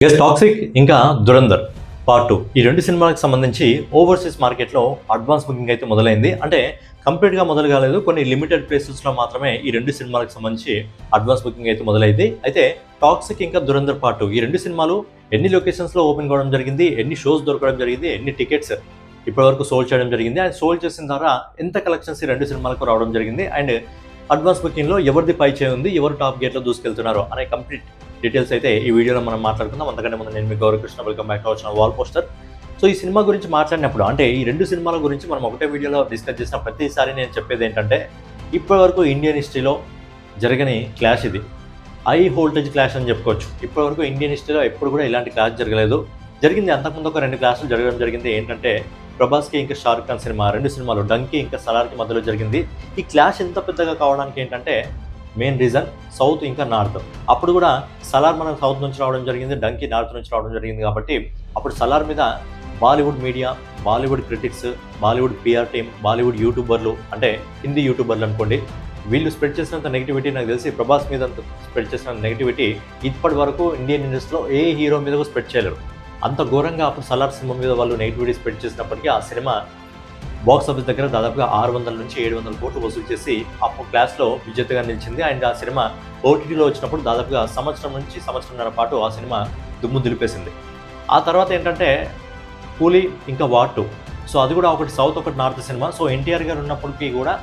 Toxic ఇంకా Dhurandhar part 2 ఈ రెండు సినిమాలకు సంబంధించి ఓవర్సీస్ మార్కెట్లో అడ్వాన్స్ బుకింగ్ అయితే మొదలైంది. అంటే కంప్లీట్గా మొదలు కాలేదు, కొన్ని లిమిటెడ్ ప్లేసెస్లో మాత్రమే ఈ రెండు సినిమాలకు సంబంధించి అడ్వాన్స్ బుకింగ్ అయితే మొదలైంది. అయితే టాక్సిక్ ఇంకా దురంధర్ పార్ట్ 2 ఈ రెండు సినిమాలు ఎన్ని లొకేషన్స్లో ఓపెన్ కావడం జరిగింది, ఎన్ని షోస్ దొరకడం జరిగింది, ఎన్ని టికెట్స్ ఇప్పటివరకు సోల్డ్ చేయడం జరిగింది, అండ్ సోల్డ్ చేసిన ద్వారా ఎంత కలెక్షన్స్ ఈ రెండు సినిమాలకు రావడం జరిగింది, అండ్ అడ్వాన్స్ బుకింగ్లో ఎవరిది పై చేయి ఉంది, ఎవరు టాప్ గేట్లో దూసుకెళ్తున్నారు అనే కంప్లీట్ డీటెయిల్స్ అయితే ఈ వీడియోలో మనం మాట్లాడుకుందాం. అంతకంటే ముందు నేను మీ Gauravkrishna, welcome back to our channel wall poster. So ఈ సినిమా గురించి మాట్లాడినప్పుడు, అంటే ఈ రెండు సినిమాల గురించి మనం ఒకటే వీడియోలో డిస్కస్ చేసిన ప్రతిసారి నేను చెప్పేది ఏంటంటే, ఇప్పటివరకు ఇండియన్ హిస్టరీలో జరగని క్లాష్ ఇది. హై వోల్టేజ్ క్లాష్ అని చెప్పుకోవచ్చు. ఇప్పటివరకు ఇండియన్ హిస్టరీలో ఎప్పుడు కూడా ఇలాంటి క్లాష్ జరగలేదు. జరిగింది అంతకుముందు ఒక 2 క్లాషులు జరగడం జరిగింది. ఏంటంటే ప్రభాస్కి ఇంకా షారుఖ్ ఖాన్ సినిమా, 2 సినిమాలు డంకి ఇంకా సలార్కి మధ్యలో జరిగింది. ఈ క్లాష్ ఎంత పెద్దగా కావడానికి ఏంటంటే మెయిన్ రీజన్ సౌత్ ఇంకా నార్త్. అప్పుడు కూడా సలార్ మనం సౌత్ నుంచి రావడం జరిగింది, డంకి నార్త్ నుంచి రావడం జరిగింది. కాబట్టి అప్పుడు సలార్ మీద Bollywood media, Bollywood critics, Bollywood PR team, Bollywood యూట్యూబర్లు, అంటే హిందీ యూట్యూబర్లు అనుకోండి, వీళ్ళు స్ప్రెడ్ చేసినంత నెగిటివిటీ నాకు తెలిసి ప్రభాస్ మీద స్ప్రెడ్ చేసిన నెగిటివిటీ ఇప్పటి వరకు ఇండియన్ ఇండస్ట్రీలో ఏ హీరో మీద కూడా స్ప్రెడ్ చేయలేరు. అంత ఘోరంగా అప్పుడు సలార్ సినిమా మీద వాళ్ళు నెగిటివిటీ స్ప్రెడ్ చేసినప్పటికీ ఆ సినిమా బాక్స్ ఆఫీస్ దగ్గర దాదాపుగా 600 నుంచి 700 కోట్లు వసూలు చేసి అప్పుడు క్లాస్లో విజేతగా నిలిచింది. అండ్ ఆ సినిమా ఓటీటీలో వచ్చినప్పుడు దాదాపుగా సంవత్సరం నుంచి సంవత్సరంన్నర పాటు ఆ సినిమా దుమ్ము దులిపేసింది. ఆ తర్వాత ఏంటంటే కూలీ ఇంకా వార్ 2. సో అది కూడా ఒకటి సౌత్ ఒకటి నార్త్ సినిమా. సో ఎన్టీఆర్ గారు ఉన్నప్పటికీ కూడా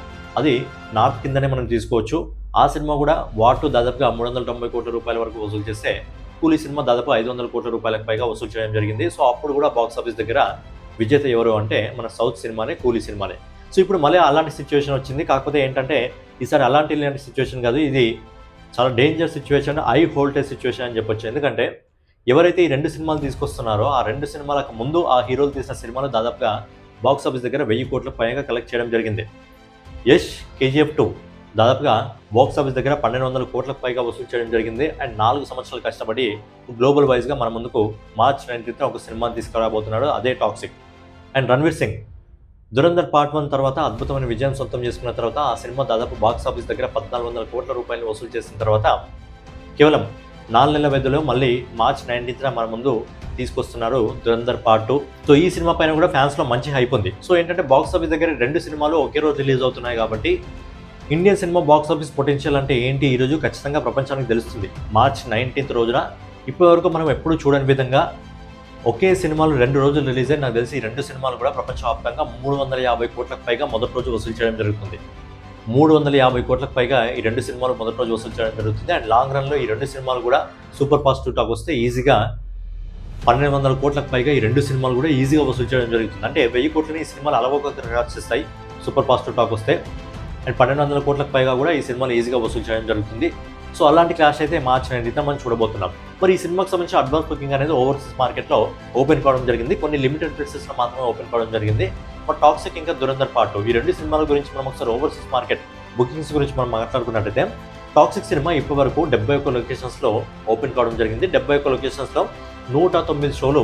అది నార్త్ కిందనే మనం తీసుకోవచ్చు. ఆ సినిమా కూడా వార్ 2 దాదాపుగా 390 కోట్ల రూపాయల వరకు వసూలు చేస్తే కూలీ సినిమా దాదాపు 500 కోట్ల రూపాయలకు పైగా వసూలు చేయడం జరిగింది. సో అప్పుడు కూడా బాక్స్ ఆఫీస్ దగ్గర విజేత ఎవరు అంటే మన సౌత్ సినిమానే, కూలీ సినిమానే. సో ఇప్పుడు మళ్ళీ అలాంటి సిచ్యువేషన్ వచ్చింది. కాకపోతే ఏంటంటే ఈసారి అలాంటి సిచ్యువేషన్ కాదు, ఇది చాలా danger situation, high voltage situation అని చెప్పొచ్చు. ఎందుకంటే ఎవరైతే ఈ 2 సినిమాలు తీసుకొస్తున్నారో ఆ 2 సినిమాలకు ముందు ఆ హీరోలు తీసిన సినిమాలు దాదాపుగా బాక్స్ ఆఫీస్ దగ్గర 1000 కోట్ల పైగా కలెక్ట్ చేయడం జరిగింది. యష్ KGF 2 దాదాపుగా బాక్స్ ఆఫీస్ దగ్గర 1200 కోట్లకు పైగా వసూలు చేయడం జరిగింది. అండ్ 4 సంవత్సరాలు కష్టపడి గ్లోబల్ వైజ్గా మన ముందుకు మార్చ్ 19th ఒక సినిమాని తీసుకురాబోతున్నాడు, అదే toxic. And Ranveer Singh Dhurandhar part 1 తర్వాత అద్భుతమైన విజయం సొంతం చేసుకున్న తర్వాత ఆ సినిమా దాదాపు బాక్స్ ఆఫీస్ దగ్గర 1400 కోట్ల రూపాయలు వసూలు చేసిన తర్వాత కేవలం 4 నెలల వ్యవధిలో మళ్ళీ మార్చ్ 19th మన ముందు తీసుకొస్తున్నారు దురంధర్ పార్ట్ 2. సో ఈ సినిమా పైన కూడా ఫ్యాన్స్లో మంచి హైప్ ఉంది. సో ఏంటంటే బాక్స్ ఆఫీస్ దగ్గర 2 సినిమాలు ఒకే రోజు రిలీజ్ అవుతున్నాయి కాబట్టి Indian cinema box office potential అంటే ఏంటి ఈరోజు ఖచ్చితంగా ప్రపంచానికి తెలుస్తుంది. మార్చ్ 19th రోజున ఇప్పటివరకు మనం ఎప్పుడూ చూడని విధంగా ఒకే సినిమాలు 2 రోజులు రిలీజ్ అయ్యి నాకు తెలిసి ఈ 2 సినిమాలు కూడా ప్రపంచవ్యాప్తంగా 350 కోట్లకు పైగా మొదటి రోజు వసూలు చేయడం జరుగుతుంది. 350 కోట్లకు పైగా ఈ 2 సినిమాలు మొదటి రోజు వసూలు చేయడం జరుగుతుంది. అండ్ లాంగ్ రన్లో ఈ 2 సినిమాలు కూడా సూపర్ పాజిటివ్ టాక్ వస్తే ఈజీగా 1200 కోట్లకు పైగా ఈ 2 సినిమాలు కూడా ఈజీగా వసూలు చేయడం జరుగుతుంది. అంటే 1000 కోట్లని ఈ సినిమాలు అలవోకగా రాసిస్తాయి సూపర్ పాజిటివ్ టాక్ వస్తే. అండ్ 1200 కోట్లకు పైగా కూడా ఈ సినిమాలు ఈజీగా వసూలు చేయడం జరుగుతుంది. సో అలాంటి క్లాష్ అయితే మార్చ్ 19th మనం చూడబోతున్నాం. మరి ఈ సినిమాకి సంబంధించి అడ్వాన్స్ బుకింగ్ అనేది ఓవర్సీస్ మార్కెట్లో ఓపెన్ కావడం జరిగింది, కొన్ని లిమిటెడ్ ప్లేసెస్లో మాత్రమే ఓపెన్ కావడం జరిగింది. బట్ టాక్సిక్ ఇంకా దురంధర్ పార్ట్ 2 ఈ 2 సినిమాల గురించి మనం ఒకసారి ఓవర్సీస్ మార్కెట్ బుకింగ్స్ గురించి మనం మాట్లాడుకున్నట్టయితే టాక్సిక్ సినిమా ఇప్పటివరకు 71 లొకేషన్స్లో ఓపెన్ కావడం జరిగింది. 71 లొకేషన్స్లో 109 షోలు,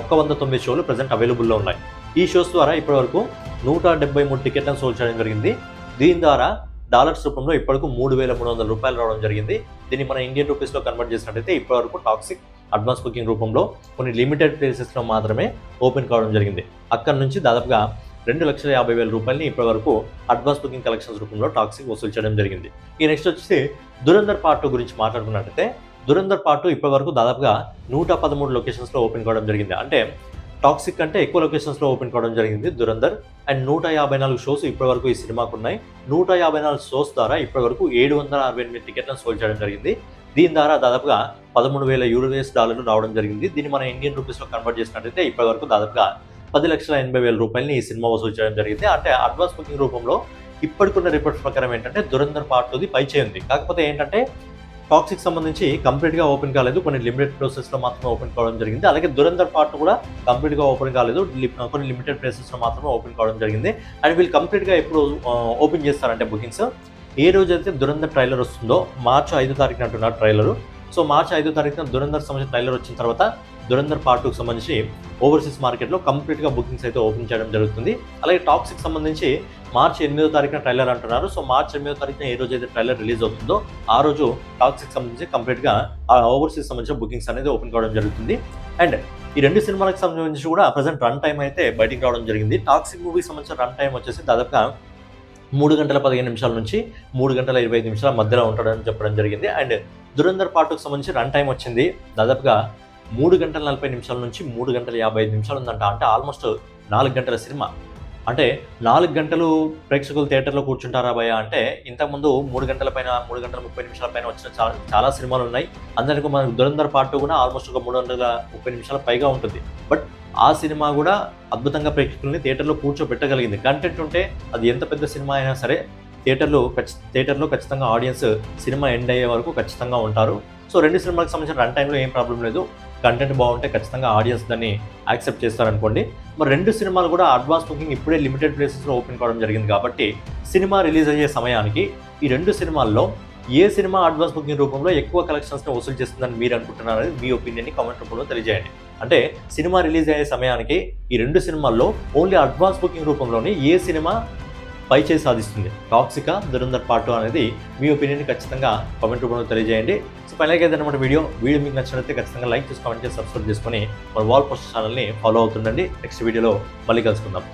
109 షోలు ప్రజెంట్ అవైలబుల్లో ఉన్నాయి. ఈ షోస్ ద్వారా ఇప్పటివరకు 173 టికెట్లను సోల్డ్ చేయడం జరిగింది. దీని ద్వారా డాలర్స్ రూపంలో ఇప్పటికు 3300 రూపాయలు రావడం జరిగింది. దీన్ని మన ఇండియన్ రూపీస్లో కన్వర్ట్ చేసినట్టయితే ఇప్పటివరకు టాక్సిక్ అడ్వాన్స్ బుకింగ్ రూపంలో కొన్ని లిమిటెడ్ ప్లేసెస్లో మాత్రమే ఓపెన్ కావడం జరిగింది. అక్కడ నుంచి దాదాపుగా 2,50,000 రూపాయలని ఇప్పటివరకు అడ్వాన్స్ బుకింగ్ కలెక్షన్స్ రూపంలో టాక్సిక్ వసూలు చేయడం జరిగింది. ఈ నెక్స్ట్ వచ్చేసి దురంధర్ పార్ట్ 2 గురించి మాట్లాడుకున్నట్టయితే దురంధర్ పార్ట్ 2 ఇప్పటివరకు దాదాపుగా 113 లొకేషన్స్లో ఓపెన్ కావడం జరిగింది. అంటే టాక్సిక్ కంటే ఎక్కువ లొకేషన్స్లో ఓపెన్ కావడం జరిగింది దురంధర్. అండ్ 154 షోస్ ఇప్పటివరకు ఈ సినిమాకు ఉన్నాయి. 154 షోస్ ద్వారా ఇప్పటివరకు 768 టికెట్లను సోల్డ్ చేయడం జరిగింది. దీని ద్వారా దాదాపుగా $13,000 రావడం జరిగింది. దీన్ని మన ఇండియన్ రూపీస్లో కన్వర్ట్ చేసినట్టయితే ఇప్పటివరకు దాదాపుగా 10,80,000 రూపాయలని ఈ సినిమా వసూలు చేయడం జరిగింది. అంటే అడ్వాన్స్ బుకింగ్ రూపంలో ఇప్పటికున్న రిపోర్ట్స్ ప్రకారం ఏంటంటే దురంధర్ పార్ట్ 2 పై చేయింది. కాకపోతే ఏంటంటే టాక్సిక్ సంబంధించి కంప్లీట్గా ఓపెన్ కాలేదు, కొన్ని లిమిటెడ్ ప్లేసెస్లో మాత్రమే ఓపెన్ కావడం జరిగింది. అలాగే దురంధర్ పార్ట్ కూడా కంప్లీట్గా ఓపెన్ కాలేదు, కొన్ని లిమిటెడ్ ప్లేసెస్లో మాత్రమే ఓపెన్ కావడం జరిగింది. అండ్ వీళ్ళు కంప్లీట్గా ఎప్పుడు ఓపెన్ చేస్తారంటే బుకింగ్స్ ఏ రోజైతే దురంధర్ ట్రైలర్ వస్తుందో మార్చి 5 తారీఖున అంటున్నారు ట్రైలరు. సో మార్చి 5 తారీఖున దురంధర్ సంబంధించిన ట్రైలర్ వచ్చిన తర్వాత దురంధర్ పార్ట్ 2కి సంబంధించి ఓవర్సీస్ మార్కెట్లో కంప్లీట్గా బుకింగ్స్ అయితే ఓపెన్ చేయడం జరుగుతుంది. అలాగే టాక్సిక్ సంబంధించి మార్చి 8వ తారీఖున ట్రైలర్ అంటున్నారు. సో మార్చి 8వ తారీఖున ఏ రోజు అయితే ట్రైలర్ రిలీజ్ అవుతుందో ఆ రోజు టాక్సిక్ సంబంధించి కంప్లీట్గా ఆ ఓవర్సీస్ సంబంధించిన బుకింగ్స్ అనేది ఓపెన్ కావడం జరుగుతుంది. అండ్ ఈ 2 సినిమాలకు సంబంధించి కూడా ప్రజెంట్ రన్ టైం అయితే బయటికి రావడం జరిగింది. టాక్సిక్ మూవీకి సంబంధించిన రన్ టైం వచ్చేసి దాదాపుగా 3 గంటల 15 నిమిషాల నుంచి 3 గంటల 25 నిమిషాల మధ్యలో ఉంటాడని చెప్పడం జరిగింది. అండ్ దురంధర్ పార్ట్ 2కి సంబంధించి రన్ టైం వచ్చింది దాదాపుగా 3 గంటల 40 నిమిషాల నుంచి 3 గంటల 55 నిమిషాలు ఉందంట. అంటే ఆల్మోస్ట్ 4 గంటల సినిమా. అంటే 4 గంటలు ప్రేక్షకులు థియేటర్లో కూర్చుంటారా భయ అంటే, ఇంతకుముందు 3 గంటల పైన 3 గంటల 30 నిమిషాల పైన వచ్చిన చాలా సినిమాలు ఉన్నాయి. అందరికీ మనకు దురంధర్ పార్ట్ 2 కూడా ఆల్మోస్ట్ ఒక 330 నిమిషాల పైగా ఉంటుంది. బట్ ఆ సినిమా కూడా అద్భుతంగా ప్రేక్షకుల్ని థియేటర్లో కూర్చోబెట్టగలిగింది. కంటెంట్ ఉంటే అది ఎంత పెద్ద సినిమా అయినా సరే థియేటర్లో ఖచ్చితంగా ఆడియన్స్ సినిమా ఎండ్ అయ్యే వరకు ఖచ్చితంగా ఉంటారు. సో 2 సినిమాలకు సంబంధించిన రన్ టైంలో ఏం ప్రాబ్లం లేదు. కంటెంట్ బాగుంటే ఖచ్చితంగా ఆడియన్స్ దాన్ని యాక్సెప్ట్ చేస్తారనుకోండి. మరి 2 సినిమాలు కూడా అడ్వాన్స్ బుకింగ్ ఇప్పుడే లిమిటెడ్ ప్లేసెస్లో ఓపెన్ కావడం జరిగింది కాబట్టి సినిమా రిలీజ్ అయ్యే సమయానికి ఈ 2 సినిమాల్లో ఏ సినిమా అడ్వాన్స్ బుకింగ్ రూపంలో ఎక్కువ కలెక్షన్స్ని వసూలు చేస్తుందని మీరు అనుకుంటున్నారు అనేది మీ ఒపీనియన్ని కామెంట్ రూపంలో తెలియజేయండి. అంటే సినిమా రిలీజ్ అయ్యే సమయానికి ఈ 2 సినిమాల్లో ఓన్లీ అడ్వాన్స్ బుకింగ్ రూపంలోనే ఏ సినిమా పై చేసి సాధిస్తుంది, టాక్సికా, దురంధర్ పార్ట్ 2 అనేది మీ ఒపీనియన్ని ఖచ్చితంగా కామెంట్ రూపంలో తెలియజేయండి. సో ఫైనల్గా ఏదన్నమాట వీడియో మీకు నచ్చినట్లయితే ఖచ్చితంగా లైక్ చేసి కామెంట్ చేసి సబ్స్క్రైబ్ చేసుకొని మన వాల్ పోస్ట్ ఛానల్ని ఫాలో అవుతుండండి. నెక్స్ట్ వీడియోలో మళ్ళీ కలుసుకుందాం.